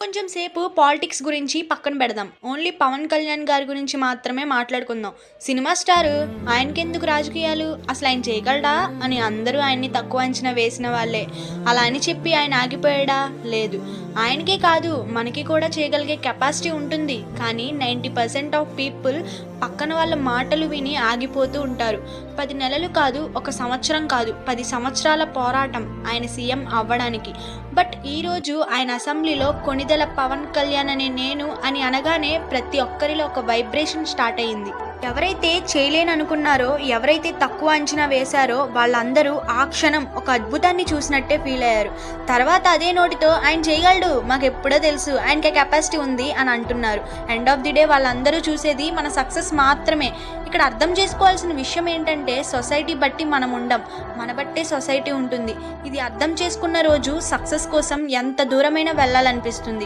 కొంచెం సేపు పాలిటిక్స్ గురించి పక్కన పెడదాం. ఓన్లీ పవన్ కళ్యాణ్ గారి గురించి మాత్రమే మాట్లాడుకుందాం. సినిమా స్టారు, ఆయనకెందుకు రాజకీయాలు, అసలు ఆయన చేయగలడా అని అందరూ ఆయన్ని తక్కువ అంచనా వేసిన వాళ్ళే. అలా అని చెప్పి ఆయన ఆగిపోయాడా? లేదు. ఆయనకే కాదు, మనకి కూడా చేయగలిగే కెపాసిటీ ఉంటుంది. కానీ 90% ఆఫ్ పీపుల్ పక్కన వాళ్ళ మాటలు విని ఆగిపోతూ ఉంటారు. 10 నెలలు కాదు, 1 సంవత్సరం కాదు, 10 సంవత్సరాల పోరాటం ఆయన సీఎం అవ్వడానికి. బట్ ఈరోజు ఆయన అసెంబ్లీలో కొణిదెల పవన్ కళ్యాణ్ అనే నేను అని అనగానే ప్రతి ఒక్కరిలో ఒక వైబ్రేషన్ స్టార్ట్ అయ్యింది. ఎవరైతే చేయలేననుకున్నారో, ఎవరైతే తక్కువ అంచనా వేశారో వాళ్ళందరూ ఆ క్షణం ఒక అద్భుతాన్ని చూసినట్టే ఫీల్ అయ్యారు. తర్వాత అదే నోటితో ఆయన చేయగలడు, మాకు ఎప్పుడో తెలుసు, ఆయనకి కెపాసిటీ ఉంది అని అంటున్నారు. ఎండ్ ఆఫ్ ది డే వాళ్ళందరూ చూసేది మన సక్సెస్ మాత్రమే. ఇక్కడ అర్థం చేసుకోవాల్సిన విషయం ఏంటంటే, సొసైటీ బట్టి మనం ఉండం, మన బట్టే సొసైటీ ఉంటుంది. ఇది అర్థం చేసుకున్న రోజు సక్సెస్ కోసం ఎంత దూరమైనా వెళ్ళాలనిపిస్తుంది.